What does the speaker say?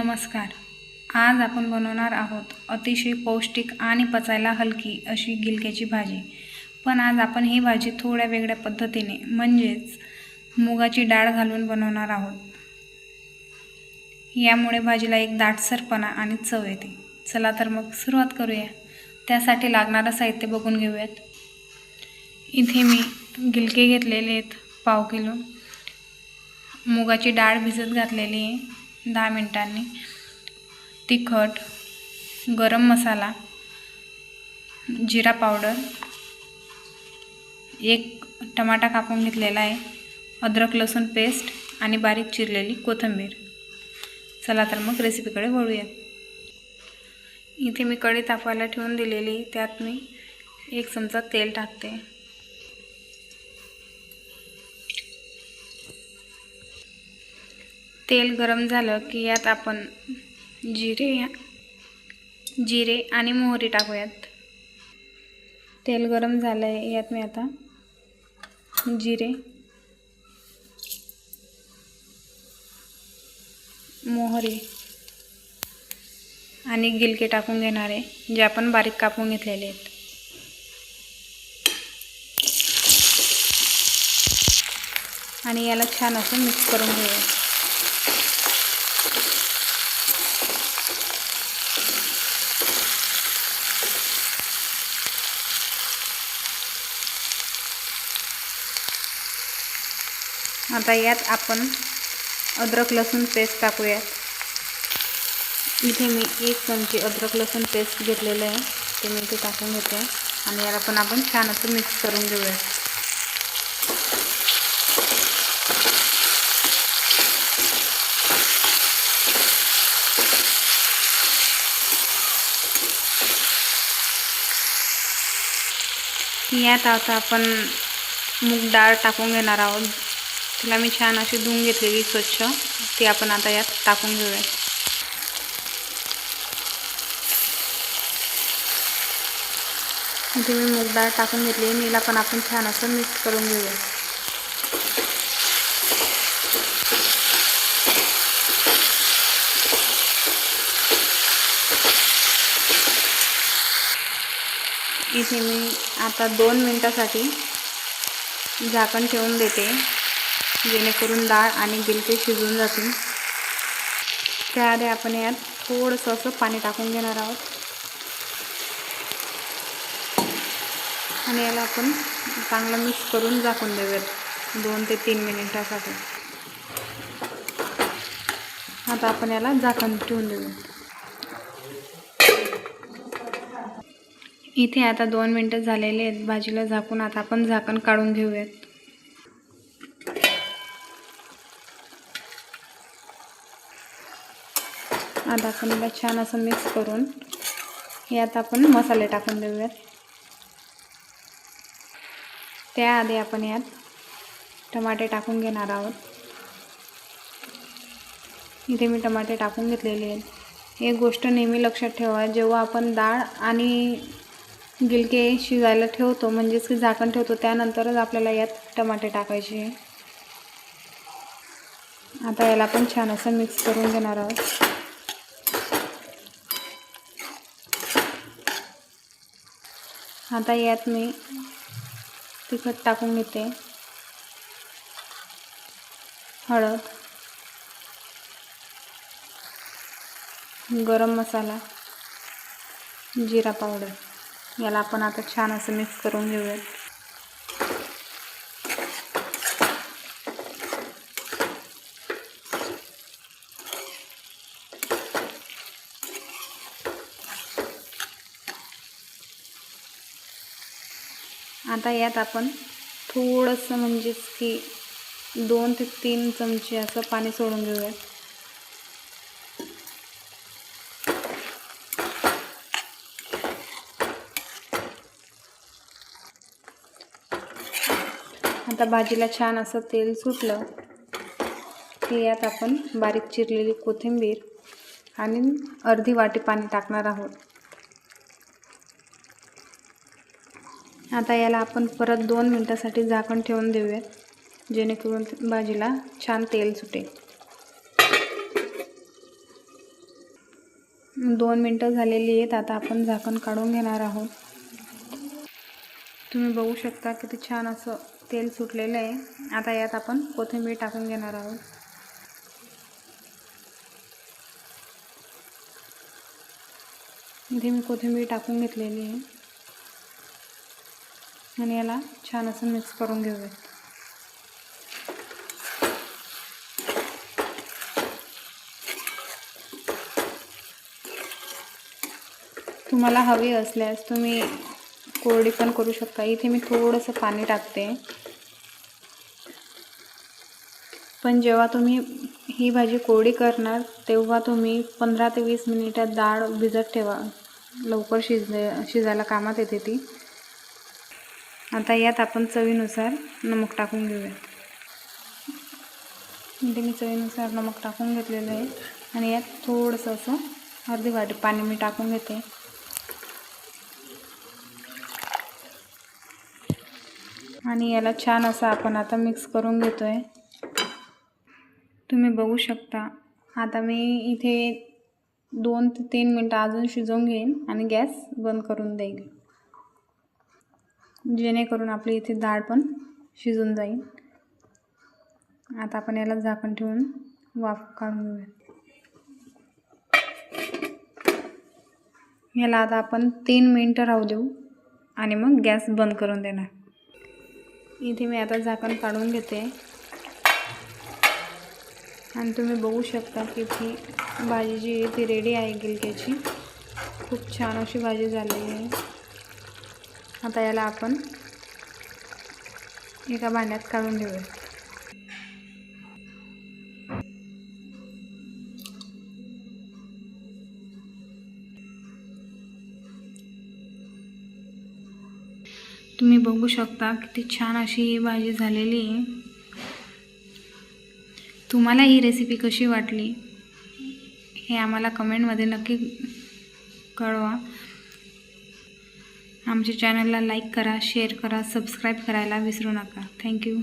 नमस्कार. आज आपण बनवणार आहोत अतिशय पौष्टिक आणि पचायला हलकी अशी गिलक्याची भाजी. पण आज आपण ही भाजी थोड्या वेगळ्या पद्धतीने म्हणजेच मुगाची डाळ घालून बनवणार आहोत. यामुळे भाजीला एक दाटसरपणा आणि चव येते. चला तर मग सुरुवात करूया. त्यासाठी लागणारं साहित्य बघून घेऊयात. इथे मी गिलके घेतलेले आहेत 1/2 किलो. मुगाची डाळ भिजत घातलेली आहे 10 मिनिटांनी. तिखट, गरम मसाला, जिरा पावडर, एक टमाटा कापून घेतलेला आहे, अद्रक लसूण पेस्ट आणि बारीक चिरलेली कोथिंबीर. चला तर मग रेसिपीकडे वळूया. इथे मी कढई तापवायला ठेवून दिलेली, त्यात मी 1 चमचा तेल टाकते. तेल गरम झालं की यात आपण जिरे आणि मोहरी टाकूयात. तेल गरम झालं आहे, यात मी आता जिरे, मोहरी आणि गिलके टाकून घेणार आहे, जे आपण बारीक कापून घेतलेले आहेत. आणि याला छान असं मिक्स करून घेऊया. आता यात आपण अद्रक लसूण पेस्ट टाकूयात. इथे मी 1 चमची अद्रक लसूण पेस्ट घेतलेलं आहे, ते मी इथे टाकून घेते. आणि याला पण आपण छान असं मिक्स करून घेऊया. यात आता आपण मूग डाळ टाकून घेणार आहोत. तिला मी छान अशी धुवून घेतलेली स्वच्छ, ती आपण आता यात टाकून घेऊया. इथे मी मूग डाळ टाकून घेतली, नीला पण आपण छान असं मिक्स करून घेऊया. इथे मी आता 2 मिनिटासाठी झाकण ठेवून देते, जेणेकरून डाळ आणि गिलके शिजून जातील. त्याआधी आपण यात थोडंसं असं पाणी टाकून घेणार आहोत आणि याला आपण चांगलं मिक्स करून झाकून देऊयात 2 ते 3 मिनिटासाठी. आता आपण याला झाकण ठेवून देऊया. इथे आता 2 मिनिटं झालेले आहेत भाजीला झाकून. आता आपण झाकण काढून घेऊयात. आता आपण याला छान असं मिक्स करून यात आपण मसाले टाकून देऊयात. त्याआधी आपण यात टमाटे टाकून घेणार आहोत. इथे मी टमाटे टाकून घेतलेले आहेत. एक गोष्ट नेहमी लक्षात ठेवा, जेव्हा आपण डाळ आणि गिलके शिजायला ठेवतो, म्हणजेच की झाकण ठेवतो, त्यानंतरच आपल्याला यात टमाटे टाकायचे. आता याला आपण छान असं मिक्स करून घेणार आहोत. आता यात मी तिखट टाकून घेते, हळद, गरम मसाला, जिरा पावडर. याला आपण आता छान असं मिक्स करून घेऊयात. आता यात आपण थोडंसं म्हणजेच की 2 ते 3 चमचे असं पाणी सोडून घेऊयात. आता भाजीला छान असं तेल सुटलं की यात आपण बारीक चिरलेली कोथिंबीर आणि अर्धी वाटी पाणी टाकणार आहोत. आता याला आपण परत 2 मिनिटासाठी झाकण ठेवून देऊयात, जेणेकरून भाजीला छान तेल सुटेल. 2 मिनटं झालेली आहेत. आता आपण झाकण काढून घेणार आहोत. तुम्ही बघू शकता किती छान असं तेल सुटलेलं आहे. आता यात आपण कोथिंबीर टाकून घेणार आहोत. इथे मी कोथिंबीर टाकून घेतलेली आहे आणि याला छान असं मिक्स करून घेऊया. तुम्हाला हवी असल्यास तुम्ही कोरडी पण करू शकता. इथे मी थोडंसं पाणी टाकते. पण जेव्हा तुम्ही ही भाजी कोरडी करणार तेव्हा तुम्ही 15 ते 20 मिनिटात डाळ भिजत ठेवा. लवकर शिजायला कामात येते ती. आता यात आपण चवीनुसार नमक टाकून घेऊया. इथे मी चवीनुसार नमक टाकून घेतलेलं आहे आणि यात थोडंसं असं अर्धी वाटी पाणी मी टाकून घेते. आणि याला छान असं आपण आता मिक्स करून घेतोय. तुम्ही बघू शकता. आता मी इथे 2 ते 3 मिनटं अजून शिजवून घेईन आणि गॅस बंद करून देईन, जेणेकरून आपली इथे डाळ पण शिजून जाईल. आता आपण याला झाकण ठेवून वाफ काढून घेऊया. याला आता आपण 3 मिनटं राहू देऊ आणि मग गॅस बंद करून देणार. इथे मी आता झाकण काढून घेते आणि तुम्ही बघू शकता की ती भाजी जी आहे ती रेडी आहे गिलक्याची. खूप छान अशी भाजी झालेली आहे. आता याला आपण एका भांड्यात काढून घेऊया. तुम्ही बघू शकता किती छान अशी ही भाजी झालेली आहे. तुम्हाला ही रेसिपी कशी वाटली हे आम्हाला कमेंटमध्ये नक्की कळवा. आमच्या चॅनलला लाईक करा, शेअर करा, सबस्क्राईब करायला विसरू नका. थँक्यू.